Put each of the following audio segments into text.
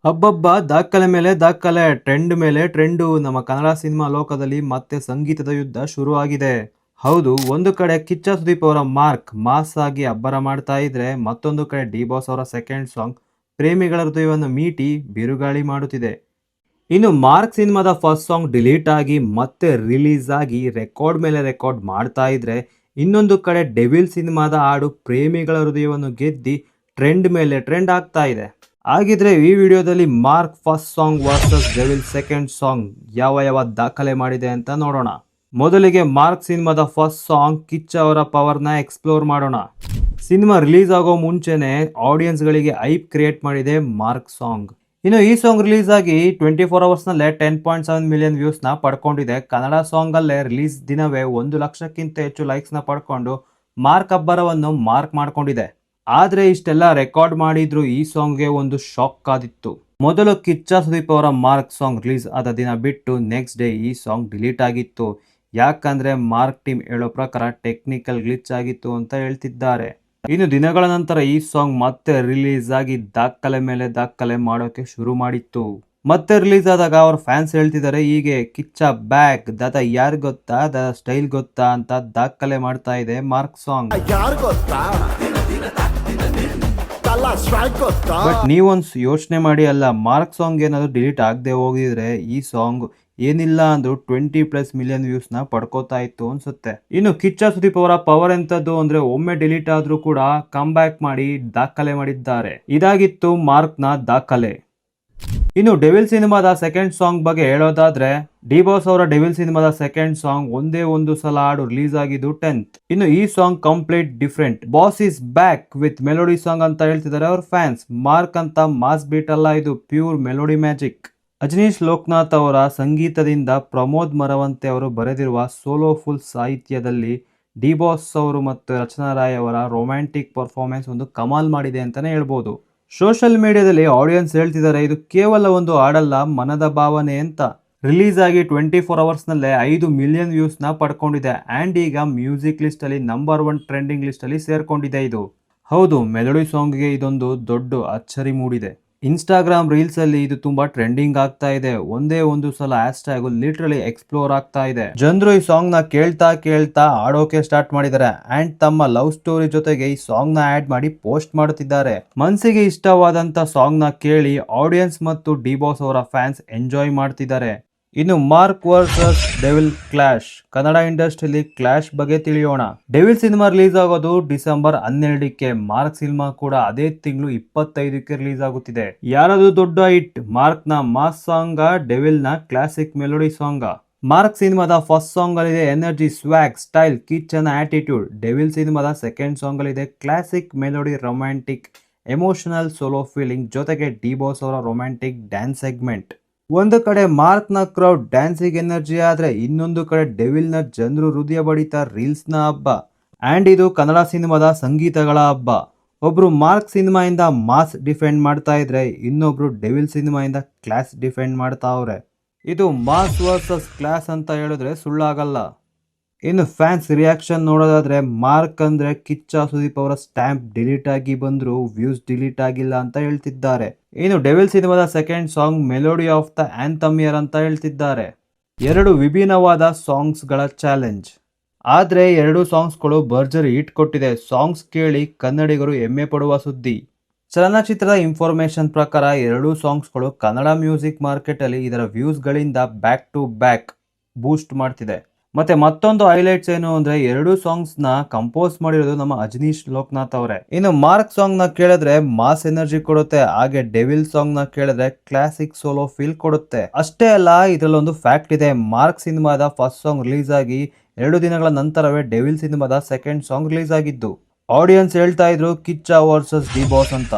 ಅಬ್ಬಬ್ಬ ದಾಖಲೆ ಮೇಲೆ ದಾಖಲೆ, ಟ್ರೆಂಡ್ ಮೇಲೆ ಟ್ರೆಂಡು. ನಮ್ಮ ಕನ್ನಡ ಸಿನಿಮಾ ಲೋಕದಲ್ಲಿ ಮತ್ತೆ ಸಂಗೀತದ ಯುದ್ಧ ಶುರು ಆಗಿದೆ. ಹೌದು, ಒಂದು ಕಡೆ ಕಿಚ್ಚ ಸುದೀಪ್ ಅವರ ಮಾರ್ಕ್ ಮಾಸ್ ಆಗಿ ಅಬ್ಬರ ಮಾಡ್ತಾ ಇದ್ರೆ, ಮತ್ತೊಂದು ಕಡೆ ಡಿ ಬಾಸ್ ಅವರ ಸೆಕೆಂಡ್ ಸಾಂಗ್ ಪ್ರೇಮಿಗಳ ಹೃದಯವನ್ನು ಮೀಟಿ ಬಿರುಗಾಳಿ ಮಾಡುತ್ತಿದೆ. ಇನ್ನು ಮಾರ್ಕ್ ಸಿನಿಮಾದ ಫಸ್ಟ್ ಸಾಂಗ್ ಡಿಲೀಟ್ ಆಗಿ ಮತ್ತೆ ರಿಲೀಸ್ ಆಗಿ ರೆಕಾರ್ಡ್ ಮೇಲೆ ರೆಕಾರ್ಡ್ ಮಾಡ್ತಾ ಇದ್ರೆ, ಇನ್ನೊಂದು ಕಡೆ ಡೆವಿಲ್ ಸಿನಿಮಾದ ಹಾಡು ಪ್ರೇಮಿಗಳ ಹೃದಯವನ್ನು ಗೆದ್ದಿ ಟ್ರೆಂಡ್ ಮೇಲೆ ಟ್ರೆಂಡ್ ಆಗ್ತಾ ಇದೆ. ಹಾಗಿದ್ರೆ ಈ ವಿಡಿಯೋದಲ್ಲಿ mark first song versus devil second song ಯಾವ ದಾಖಲೆ ಮಾಡಿದೆ ಅಂತ ನೋಡೋಣ. ಮೊದಲಿಗೆ ಮಾರ್ಕ್ ಸಿನಿಮಾದ ಫಸ್ಟ್ ಸಾಂಗ್ ಕಿಚ್ಚ ಅವರ ಪವರ್ನ ಎಕ್ಸ್ಪ್ಲೋರ್ ಮಾಡೋಣ. ಸಿನಿಮಾ ರಿಲೀಸ್ ಆಗೋ ಮುಂಚೆನೆ ಆಡಿಯನ್ಸ್ ಗಳಿಗೆ ಐಪ್ ಕ್ರಿಯೇಟ್ ಮಾಡಿದೆ ಮಾರ್ಕ್ ಸಾಂಗ್. ಇನ್ನು ಈ ಸಾಂಗ್ ರಿಲೀಸ್ ಆಗಿ 24 hours ನಲ್ಲೇ 10.7 ಮಿಲಿಯನ್ ವ್ಯೂಸ್ ನ ಪಡ್ಕೊಂಡಿದೆ. ಕನ್ನಡ ಸಾಂಗ್ ಅಲ್ಲೇ ರಿಲೀಸ್ ದಿನವೇ 1 ಲಕ್ಷಕ್ಕಿಂತ ಹೆಚ್ಚು ಲೈಕ್ಸ್ ನ ಪಡ್ಕೊಂಡು ಮಾರ್ಕ್ ಅಬ್ಬರವನ್ನು ಮಾರ್ಕ್ ಮಾಡ್ಕೊಂಡಿದೆ. ಆದ್ರೆ ಇಷ್ಟೆಲ್ಲ ರೆಕಾರ್ಡ್ ಮಾಡಿದ್ರು ಈ ಸಾಂಗ್ಗೆ ಒಂದು ಶಾಕ್ ಕಾದಿತ್ತು. ಮೊದಲು ಕಿಚ್ಚ ಸುದೀಪ್ ಅವರ ಮಾರ್ಕ್ ಸಾಂಗ್ ರಿಲೀಸ್ ಆದ ದಿನ ಬಿಟ್ಟು ನೆಕ್ಸ್ಟ್ ಡೇ ಈ ಸಾಂಗ್ ಡಿಲೀಟ್ ಆಗಿತ್ತು. ಯಾಕಂದ್ರೆ ಮಾರ್ಕ್ ಟೀಮ್ ಹೇಳೋ ಪ್ರಕಾರ ಟೆಕ್ನಿಕಲ್ ಗ್ಲಿಚ್ ಆಗಿತ್ತು ಅಂತ ಹೇಳ್ತಿದ್ದಾರೆ. ಇನ್ನು ದಿನಗಳ ನಂತರ ಈ ಸಾಂಗ್ ಮತ್ತೆ ರಿಲೀಸ್ ಆಗಿ ದಾಖಲೆ ಮೇಲೆ ದಾಖಲೆ ಮಾಡೋಕೆ ಶುರು ಮಾಡಿತ್ತು. ಮತ್ತೆ ರಿಲೀಸ್ ಆದಾಗ ಅವ್ರ ಫ್ಯಾನ್ಸ್ ಹೇಳ್ತಿದ್ದಾರೆ, ಹೀಗೆ ಕಿಚ್ಚ ಬ್ಯಾಕ್, ದಾದಾ ಯಾರ್ ಗೊತ್ತಾ, ದಾದಾ ಸ್ಟೈಲ್ ಗೊತ್ತಾ ಅಂತ ದಾಖಲೆ ಮಾಡ್ತಾ ಇದೆ ಮಾರ್ಕ್ ಸಾಂಗ್. ಬಟ್ ನೀವೊಂದು ಯೋಚನೆ ಮಾಡಿ, ಅಲ್ಲ ಮಾರ್ಕ್ ಸಾಂಗ್ ಏನಾದ್ರು ಡಿಲೀಟ್ ಆಗದೆ ಹೋಗಿದ್ರೆ ಈ ಸಾಂಗ್ ಏನಿಲ್ಲ ಅಂದ್ರೂ 20+ ಮಿಲಿಯನ್ ವ್ಯೂಸ್ ನ ಪಡ್ಕೋತಾ ಇತ್ತು ಅನ್ಸುತ್ತೆ. ಇನ್ನು ಕಿಚ್ಚ ಸುದೀಪ್ ಅವರ ಪವರ್ ಎಂತದ್ದು ಅಂದ್ರೆ, ಒಮ್ಮೆ ಡಿಲೀಟ್ ಆದ್ರೂ ಕೂಡ ಕಮ್ ಬ್ಯಾಕ್ ಮಾಡಿ ದಾಖಲೆ ಮಾಡಿದ್ದಾರೆ. ಇದಾಗಿತ್ತು ಮಾರ್ಕ್ ನ ದಾಖಲೆ. ಇನ್ನು ಡೆವಿಲ್ ಸಿನಿಮಾದ ಸೆಕೆಂಡ್ ಸಾಂಗ್ ಬಗ್ಗೆ ಹೇಳೋದಾದ್ರೆ, ಡಿ ಬಾಸ್ ಅವರ ಡೆವಿಲ್ ಸಿನಿಮಾದ ಸೆಕೆಂಡ್ ಸಾಂಗ್ ಒಂದೇ ಒಂದು ಸಲ ಹಾಡು ರಿಲೀಸ್ ಆಗಿದ್ದು 10th. ಇನ್ನು ಈ song complete different. Boss is back with melody song ಅಂತ ಹೇಳ್ತಿದ್ದಾರೆ ಅವ್ರ ಫ್ಯಾನ್ಸ್. ಮಾರ್ಕ್ ಅಂತ ಮಾಸ್ ಬೀಟ್ ಅಲ್ಲ, ಇದು pure melody magic. Ajaneesh Loknath ಅವರ ಸಂಗೀತದಿಂದ ಪ್ರಮೋದ್ ಮರವಂತೆ ಅವರು ಬರೆದಿರುವ ಸೋಲೋಫುಲ್ ಸಾಹಿತ್ಯದಲ್ಲಿ ಡಿ ಬಾಸ್ ಅವರು ಮತ್ತು ರಚನಾ ರಾಯ್ ಅವರ ರೊಮ್ಯಾಂಟಿಕ್ ಪರ್ಫಾರ್ಮೆನ್ಸ್ ಒಂದು ಕಮಾಲ್ ಮಾಡಿದೆ ಅಂತಾನೆ ಹೇಳ್ಬೋದು. ಸೋಷಿಯಲ್ ಮೀಡಿಯಾದಲ್ಲಿ ಆಡಿಯನ್ಸ್ ಹೇಳ್ತಿದ್ದಾರೆ, ಇದು ಕೇವಲ ಒಂದು ಹಾಡಲ್ಲ, ಮನದ ಭಾವನೆ ಅಂತ. ರಿಲೀಸ್ ಆಗಿ 24 hours ನಲ್ಲೇ 5 ಮಿಲಿಯನ್ ವ್ಯೂಸ್ ನ ಪಡ್ಕೊಂಡಿದೆ ಅಂಡ್ ಈಗ ಮ್ಯೂಸಿಕ್ ಲಿಸ್ಟ್ ಅಲ್ಲಿ ನಂಬರ್ 1 ಟ್ರೆಂಡಿಂಗ್ ಲಿಸ್ಟ್ ಅಲ್ಲಿ ಸೇರ್ಕೊಂಡಿದೆ. ಇದು ಹೌದು, ಮೆಲೋಡಿ ಸಾಂಗ್ಗೆ ಇದೊಂದು ದೊಡ್ಡ ಅಚ್ಚರಿ ಮೂಡಿದೆ. ಇನ್ಸ್ಟಾಗ್ರಾಮ್ ರೀಲ್ಸ್ ಅಲ್ಲಿ ಇದು ತುಂಬಾ ಟ್ರೆಂಡಿಂಗ್ ಆಗ್ತಾ ಇದೆ. ಒಂದೇ ಒಂದು ಸಲ ಹ್ಯಾಶ್ಟ್ಯಾಗ್ ಲಿಟ್ರಲಿ ಎಕ್ಸ್ಪ್ಲೋರ್ ಆಗ್ತಾ ಇದೆ. ಜನರು ಈ ಸಾಂಗ್ ನ ಕೇಳ್ತಾ ಆಡೋಕೆ ಸ್ಟಾರ್ಟ್ ಮಾಡಿದ್ದಾರೆ ಅಂಡ್ ತಮ್ಮ ಲವ್ ಸ್ಟೋರಿ ಜೊತೆಗೆ ಈ ಸಾಂಗ್ ನ ಆಡ್ ಮಾಡಿ ಪೋಸ್ಟ್ ಮಾಡುತ್ತಿದ್ದಾರೆ. ಮನಸ್ಸಿಗೆ ಇಷ್ಟವಾದಂತ ಸಾಂಗ್ ನ ಕೇಳಿ ಆಡಿಯನ್ಸ್ ಮತ್ತು ಡಿ ಬಾಸ್ ಅವರ ಫ್ಯಾನ್ಸ್ ಎಂಜಾಯ್ ಮಾಡ್ತಿದ್ದಾರೆ. ಇನ್ನು Mark versus Devil clash, Kannada ಇಂಡಸ್ಟ್ರಿಯಲ್ಲಿ ಕ್ಲಾಶ್ ಬಗ್ಗೆ ತಿಳಿಯೋಣ. ಡೆವಿಲ್ ಸಿನಿಮಾ ರಿಲೀಸ್ ಆಗೋದು ಡಿಸೆಂಬರ್ 12ಕ್ಕೆ. ಮಾರ್ಕ್ ಸಿನಿಮಾ ಕೂಡ ಅದೇ ತಿಂಗಳು 25ಕ್ಕೆ ರಿಲೀಸ್ ಆಗುತ್ತಿದೆ. ಯಾರದು ದೊಡ್ಡ ಹಿಟ್, ಮಾರ್ಕ್ ನ ಮಾಸ್ ಸಾಂಗ್, ಡೆವಿಲ್ ನ ಕ್ಲಾಸಿಕ್ ಮೆಲೋಡಿ ಸಾಂಗ್. ಮಾರ್ಕ್ ಸಿನಿಮಾದ ಫಸ್ಟ್ ಸಾಂಗ್ ಅಲ್ಲಿ ಇದೆ ಎನರ್ಜಿ, ಸ್ವ್ಯಾಗ್, ಸ್ಟೈಲ್, ಕಿಚ್ಚನ ಆಟಿಟ್ಯೂಡ್. ಡೆವಿಲ್ ಸಿನಿಮಾದ ಸೆಕೆಂಡ್ ಸಾಂಗ್ ಅಲ್ಲಿ ಇದೆ classic melody, romantic, emotional, solo feeling ಜೊತೆಗೆ ಡಿ ಬಾಸ್ ಅವರ ರೊಮ್ಯಾಂಟಿಕ್ ಡ್ಯಾನ್ಸ್ ಸೆಗ್ಮೆಂಟ್. ಒಂದು ಕಡೆ ಮಾರ್ಕ್ ನ ಕ್ರೌಡ್ ಡ್ಯಾನ್ಸಿಂಗ್ ಎನರ್ಜಿ ಆದ್ರೆ, ಇನ್ನೊಂದು ಕಡೆ ಡೆವಿಲ್ ನ ಜನರು ಹೃದಯ ಬಡಿತ ರೀಲ್ಸ್ ನ ಹಬ್ಬ. ಅಂಡ್ ಇದು ಕನ್ನಡ ಸಿನಿಮಾದ ಸಂಗೀತಗಳ ಹಬ್ಬ. ಒಬ್ರು ಮಾರ್ಕ್ ಸಿನಿಮಾಯಿಂದ ಮಾಸ್ ಡಿಫೆಂಡ್ ಮಾಡ್ತಾ ಇದ್ರೆ, ಇನ್ನೊಬ್ರು ಡೆವಿಲ್ ಸಿನಿಮಾಯಿಂದ ಕ್ಲಾಸ್ ಡಿಫೆಂಡ್ ಮಾಡ್ತಾ ಅವ್ರೆ. ಇದು ಮಾಸ್ ವರ್ಸಸ್ ಕ್ಲಾಸ್ ಅಂತ ಹೇಳಿದ್ರೆ ಸುಳ್ಳಾಗಲ್ಲ. ಇನ್ನು ಫ್ಯಾನ್ಸ್ ರಿಯಾಕ್ಷನ್ ನೋಡೋದಾದ್ರೆ, ಮಾರ್ಕ್ ಅಂದ್ರೆ ಕಿಚ್ಚ ಸುದೀಪ್ ಅವರ ಸ್ಟ್ಯಾಂಪ್ ಡಿಲೀಟ್ ಆಗಿ ಬಂದ್ರು ವ್ಯೂಸ್ ಡಿಲೀಟ್ ಆಗಿಲ್ಲ ಅಂತ ಹೇಳ್ತಿದ್ದಾರೆ. ಇನ್ನು ಡೆವಿಲ್ ಸಿನಿಮಾದ second song melody of the anthem year ಅಂತ ಹೇಳ್ತಿದ್ದಾರೆ. ಎರಡು ವಿಭಿನ್ನವಾದ ಸಾಂಗ್ಸ್ ಗಳ ಚಾಲೆಂಜ್. ಆದ್ರೆ ಎರಡು ಸಾಂಗ್ಸ್ಗಳು ಭರ್ಜರಿ ಹಿಟ್ ಕೊಟ್ಟಿದೆ. ಸಾಂಗ್ಸ್ ಕೇಳಿ ಕನ್ನಡಿಗರು ಹೆಮ್ಮೆ ಪಡುವ ಸುದ್ದಿ. ಚಲನಚಿತ್ರದ ಇನ್ಫಾರ್ಮೇಶನ್ ಪ್ರಕಾರ ಎರಡೂ ಸಾಂಗ್ಸ್ಗಳು ಕನ್ನಡ ಮ್ಯೂಸಿಕ್ ಮಾರ್ಕೆಟ್ ಅಲ್ಲಿ ಇದರ ವ್ಯೂಸ್ ಗಳಿಂದ ಬ್ಯಾಕ್ ಟು ಬ್ಯಾಕ್ ಬೂಸ್ಟ್ ಮಾಡ್ತಿದೆ. ಮತ್ತೆ ಮತ್ತೊಂದು ಹೈಲೈಟ್ಸ್ ಏನು ಅಂದ್ರೆ, ಎರಡು ಸಾಂಗ್ಸ್ ನ ಕಂಪೋಸ್ ಮಾಡಿರೋದು ನಮ್ಮ ಅಜನೀಶ್ ಲೋಕನಾಥ್ ಅವರೇ. ಇನ್ನು ಮಾರ್ಕ್ ಸಾಂಗ್ ನ ಕೇಳಿದ್ರೆ ಮಾಸ್ ಎನರ್ಜಿ ಕೊಡುತ್ತೆ, ಹಾಗೆ ಡೆವಿಲ್ ಸಾಂಗ್ ನ ಕೇಳಿದ್ರೆ ಕ್ಲಾಸಿಕ್ ಸೋಲೋ ಫೀಲ್ ಕೊಡುತ್ತೆ. ಅಷ್ಟೇ ಅಲ್ಲ, ಇದರಲ್ಲೊಂದು ಫ್ಯಾಕ್ಟ್ ಇದೆ. ಮಾರ್ಕ್ ಸಿನಿಮಾದ ಫಸ್ಟ್ ಸಾಂಗ್ ರಿಲೀಸ್ ಆಗಿ 2 ದಿನಗಳ ನಂತರವೇ ಡೆವಿಲ್ ಸಿನಿಮಾದ ಸೆಕೆಂಡ್ ಸಾಂಗ್ ರಿಲೀಸ್ ಆಗಿದ್ದು. ಆಡಿಯನ್ಸ್ ಹೇಳ್ತಾ ಇದ್ರು ಕಿಚ್ಚ ವರ್ಸಸ್ ಡಿ ಬಾಸ್ ಅಂತ.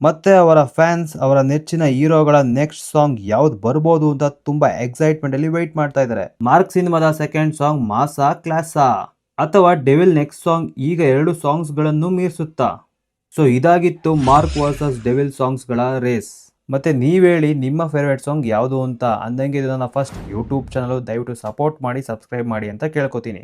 ಮತ್ತೆ ಅವರ ಫ್ಯಾನ್ಸ್ ಅವರ ನೆಚ್ಚಿನ ಹೀರೋಗಳ ನೆಕ್ಸ್ಟ್ ಸಾಂಗ್ ಯಾವ್ದು ಬರ್ಬೋದು ಅಂತ ತುಂಬಾ ಎಕ್ಸೈಟ್ಮೆಂಟ್ ಅಲ್ಲಿ ವೇಟ್ ಮಾಡ್ತಾ ಇದ್ದಾರೆ. ಮಾರ್ಕ್ ಸಿನಿಮಾದ ಸೆಕೆಂಡ್ ಸಾಂಗ್ ಮಾಸಾ, ಕ್ಲಾಸಾ ಅಥವಾ ಡೆವಿಲ್ ನೆಕ್ಸ್ಟ್ ಸಾಂಗ್ ಈಗ 2 ಸಾಂಗ್ಸ್ ಗಳನ್ನು ಮೀರಿಸುತ್ತಾ? ಸೊ ಇದಾಗಿತ್ತು ಮಾರ್ಕ್ ವರ್ಸಸ್ ಡೆವಿಲ್ ಸಾಂಗ್ಸ್ ಗಳ ರೇಸ್. ಮತ್ತೆ ನೀವ್ ಹೇಳಿ ನಿಮ್ಮ ಫೇವರೇಟ್ ಸಾಂಗ್ ಯಾವುದು ಅಂತ. ಅಂದಂಗೆ ಇದು ನನ್ನ ಫಸ್ಟ್ ಯೂಟ್ಯೂಬ್ ಚಾನಲ್, ದಯವಿಟ್ಟು ಸಪೋರ್ಟ್ ಮಾಡಿ, ಸಬ್ಸ್ಕ್ರೈಬ್ ಮಾಡಿ ಅಂತ ಕೇಳ್ಕೊತೀನಿ.